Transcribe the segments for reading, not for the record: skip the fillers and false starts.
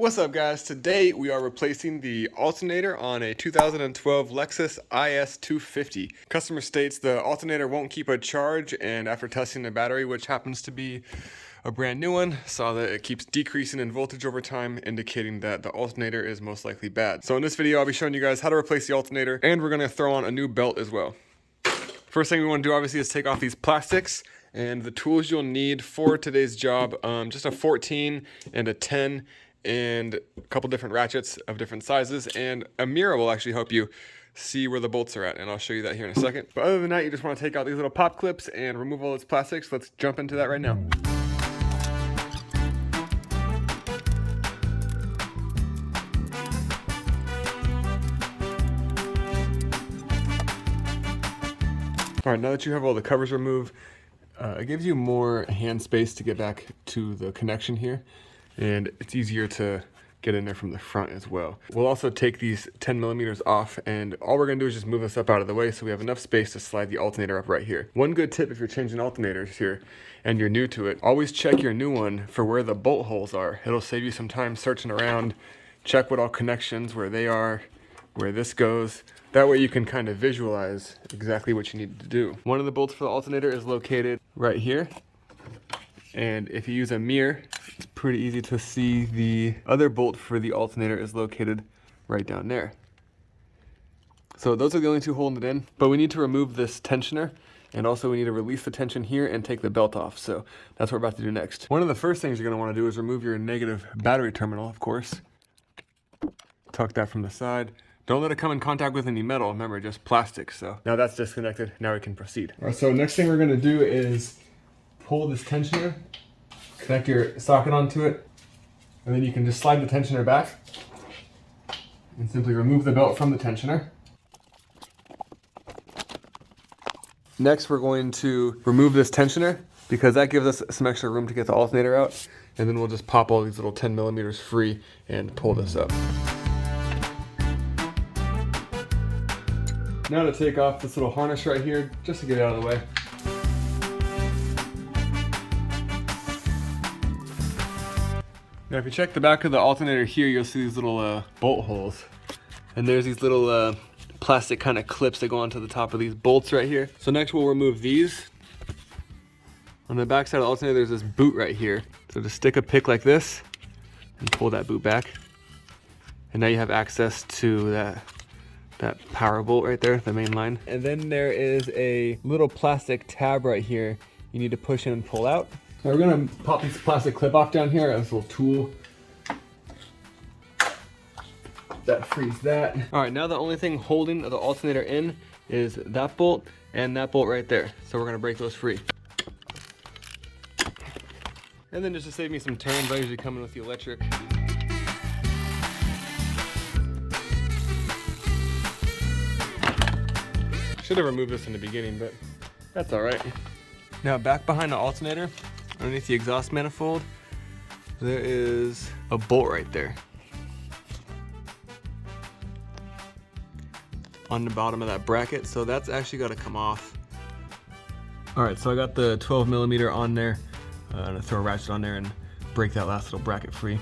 What's up, guys? Today we are replacing the alternator on a 2012 Lexus IS250. Customer states the alternator won't keep a charge, and after testing the battery, which happens to be a brand new one, saw that it keeps decreasing in voltage over time, indicating that the alternator is most likely bad. So in this video, I'll be showing you guys how to replace the alternator, and we're gonna throw on a new belt as well. First thing we want to do, obviously, is take off these plastics. And the tools you'll need for today's job, just a 14 and a 10 and a couple different ratchets of different sizes, and a mirror will actually help you see where the bolts are at, and I'll show you that here in a second. But other than that, you just want to take out these little pop clips and remove all this plastics. Let's jump into that right now. All right, now that you have all the covers removed, it gives you more hand space to get back to the connection here, and it's easier to get in there from the front as well. We'll also take these 10 millimeters off, and all we're gonna do is just move this up out of the way so we have enough space to slide the alternator up right here. One good tip if you're changing alternators here and you're new to it, always check your new one for where the bolt holes are. It'll save you some time searching around. Check what all connections, where they are, where this goes. That way you can kind of visualize exactly what you need to do. One of the bolts for the alternator is located right here. And if you use a mirror, it's pretty easy to see the other bolt for the alternator is located right down there. So those are the only two holding it in, but we need to remove this tensioner, and also we need to release the tension here and take the belt off. So that's what we're about to do next. One of the first things you're gonna wanna do is remove your negative battery terminal, of course. Tuck that from the side. Don't let it come in contact with any metal. Remember, just plastic. So now that's disconnected. Now we can proceed. All right, so next thing we're gonna do is pull this tensioner, connect your socket onto it, and then you can just slide the tensioner back and simply remove the belt from the tensioner. Next, we're going to remove this tensioner because that gives us some extra room to get the alternator out, and then we'll just pop all these little 10 millimeters free and pull this up. Now to take off this little harness right here, just to get it out of the way. Now if you check the back of the alternator here, you'll see these little bolt holes. And there's these little plastic kind of clips that go onto the top of these bolts right here. So next we'll remove these. On the back side of the alternator, there's this boot right here. So just stick a pick like this and pull that boot back. And now you have access to that power bolt right there, the main line. And then there is a little plastic tab right here you need to push in and pull out. So we're gonna pop this plastic clip off down here, this little tool. That frees that. All right, now the only thing holding the alternator in is that bolt and that bolt right there. So we're gonna break those free. And then just to save me some turns, I usually come in with the electric. Should have removed this in the beginning, but that's all right. Now back behind the alternator, underneath the exhaust manifold, there is a bolt right there. On the bottom of that bracket, so that's actually got to come off. All right, so I got the 12 millimeter on there. I'm gonna throw a ratchet on there and break that last little bracket free.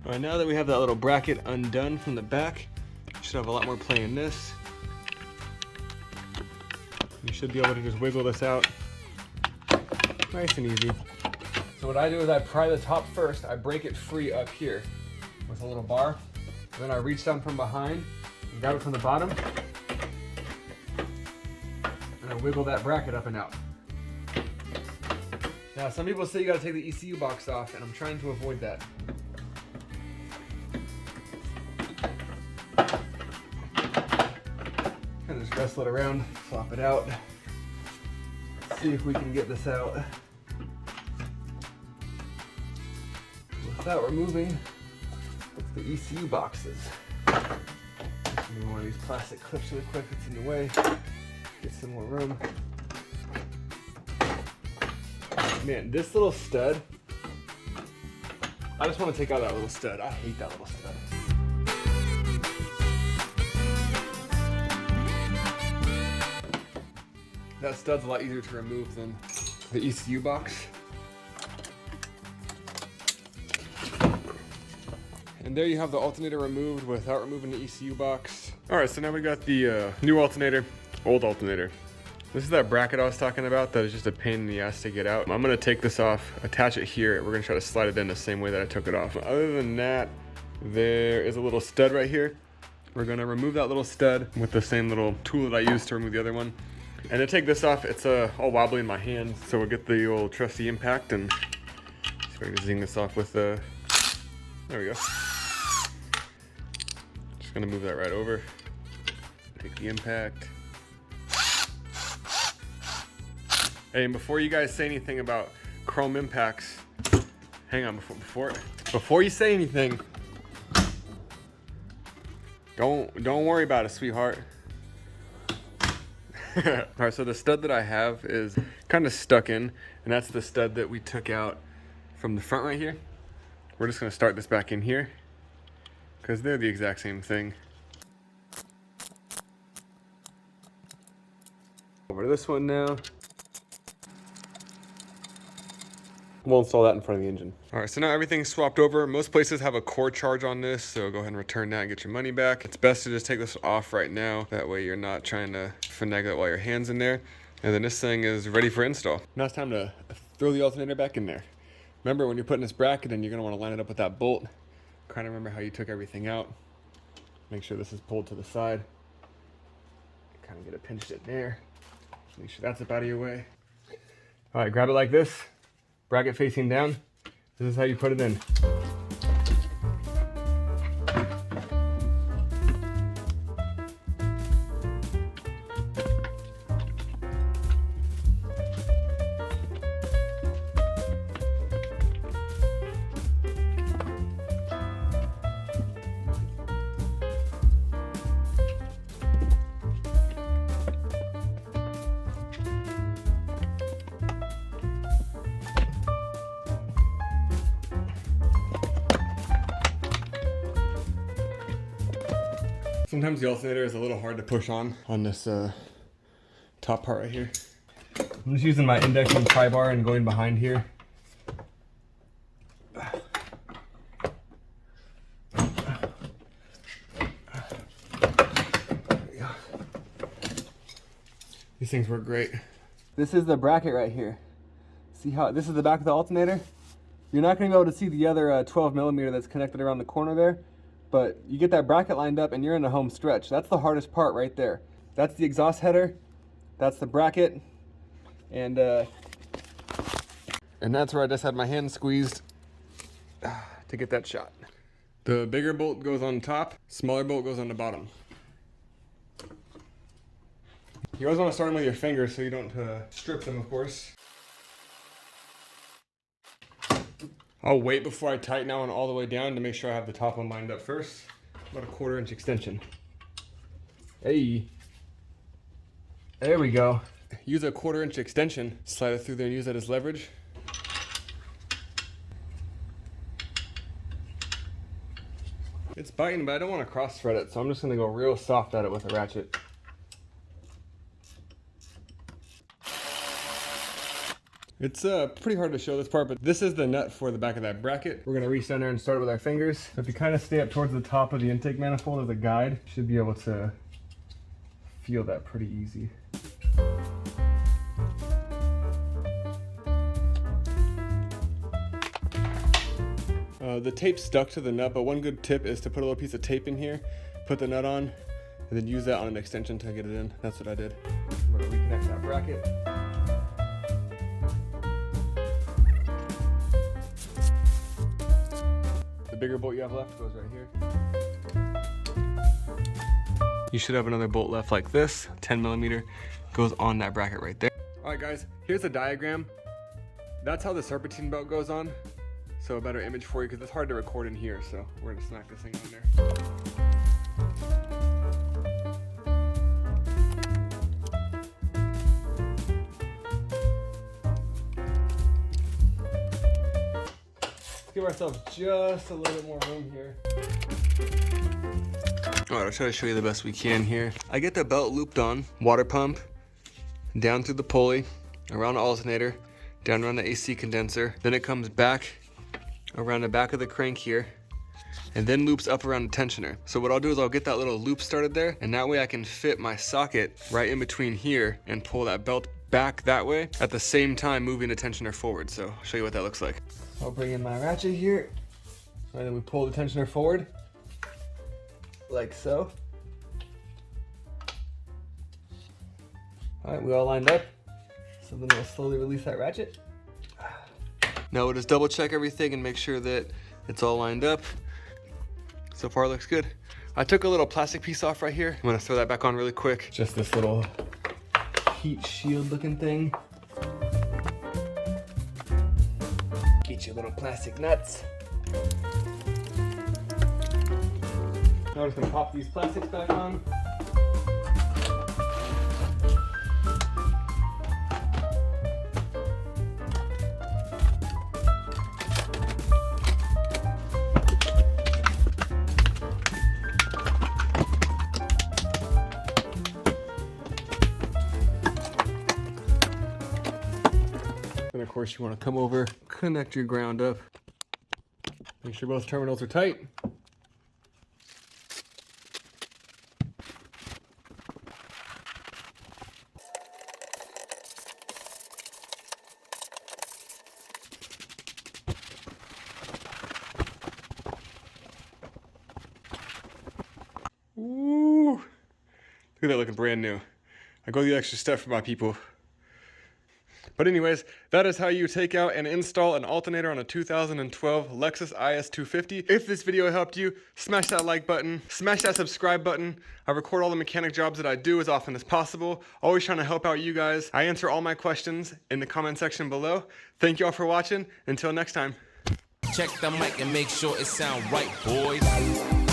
All right, now that we have that little bracket undone from the back, you should have a lot more play in this. You should be able to just wiggle this out nice and easy. So what I do is I pry the top first, I break it free up here with a little bar. And then I reach down from behind and grab it from the bottom. And I wiggle that bracket up and out. Now some people say you gotta take the ECU box off, and I'm trying to avoid that. And just wrestle it around, flop it out. See if we can get this out without removing the ECU boxes. Just remove one of these plastic clips really quick, it's in the way. Get some more room. Man, this little stud, I just want to take out that little stud. I hate that little stud. That stud's a lot easier to remove than the ECU box. And there you have the alternator removed without removing the ECU box. All right, so now we got the new alternator, old alternator. This is that bracket I was talking about that is just a pain in the ass to get out. I'm gonna take this off, attach it here. We're gonna try to slide it in the same way that I took it off. Other than that, there is a little stud right here. We're gonna remove that little stud with the same little tool that I used to remove the other one. And to take this off, it's all wobbly in my hand. So we'll get the old trusty impact and see if I can zing this off with the, there we go. Just gonna move that right over. Take the impact. Hey, and before you guys say anything about chrome impacts, hang on, before you say anything, don't worry about it, sweetheart. All right, so the stud that I have is kind of stuck in, and that's the stud that we took out from the front right here. We're just gonna start this back in here because they're the exact same thing. Over to this one now. We'll install that in front of the engine. All right, so now everything's swapped over. Most places have a core charge on this, so go ahead and return that and get your money back. It's best to just take this off right now. That way you're not trying to finagle it while your hand's in there. And then this thing is ready for install. Now it's time to throw the alternator back in there. Remember, when you're putting this bracket in, you're gonna wanna line it up with that bolt. Kind of remember how you took everything out. Make sure this is pulled to the side. Kind of get it pinched in there. Make sure that's up out of your way. All right, grab it like this. Bracket facing down. This is how you put it in. Sometimes the alternator is a little hard to push on this top part right here. I'm just using my index and pry bar and going behind here. These things work great. This is the bracket right here. See how this is the back of the alternator? You're not going to be able to see the other 12 millimeter that's connected around the corner there. But you get that bracket lined up and you're in the home stretch. That's the hardest part right there. That's the exhaust header. That's the bracket. And that's where I just had my hand squeezed to get that shot. The bigger bolt goes on top, smaller bolt goes on the bottom. You always want to start them with your fingers so you don't strip them, of course. I'll wait before I tighten that one all the way down to make sure I have the top one lined up first. About a 1/4 inch extension. Hey, there we go. Use a 1/4 inch extension, slide it through there and use that as leverage. It's biting, but I don't want to cross thread it, so I'm just gonna go real soft at it with a ratchet. It's pretty hard to show this part, but this is the nut for the back of that bracket. We're gonna reach down there and start it with our fingers. So if you kind of stay up towards the top of the intake manifold as a guide, you should be able to feel that pretty easy. The tape's stuck to the nut, but one good tip is to put a little piece of tape in here, put the nut on, and then use that on an extension to get it in. That's what I did. I'm gonna reconnect that bracket. The bigger bolt you have left goes right here. You should have another bolt left like this, 10 millimeter, goes on that bracket right there. All right guys, here's a diagram. That's how the serpentine belt goes on. So a better image for you because it's hard to record in here, so we're gonna snack this thing on there. Give ourselves just a little bit more room here. All right, I'll try to show you the best we can here. I get the belt looped on, water pump, down through the pulley, around the alternator, down around the AC condenser. Then it comes back around the back of the crank here, and then loops up around the tensioner. So what I'll do is I'll get that little loop started there, and that way I can fit my socket right in between here and pull that belt back that way at the same time moving the tensioner forward. So I'll show you what that looks like. I'll bring in my ratchet here, and then we pull the tensioner forward like so. All right, we all lined up. So then we'll slowly release that ratchet. Now we'll just double check everything and make sure that it's all lined up. So far it looks good. I took a little plastic piece off right here. I'm gonna throw that back on really quick. Just this little heat shield looking thing. Get your little plastic nuts. Now we're just gonna pop these plastics back on. And of course you want to come over, connect your ground up. Make sure both terminals are tight. Ooh, look at that looking brand new. I go the extra step for my people. But anyways, that is how you take out and install an alternator on a 2012 Lexus IS250. If this video helped you, smash that like button, smash that subscribe button. I record all the mechanic jobs that I do as often as possible. Always trying to help out you guys. I answer all my questions in the comment section below. Thank you all for watching. Until next time. Check the mic and make sure it sound right, boys.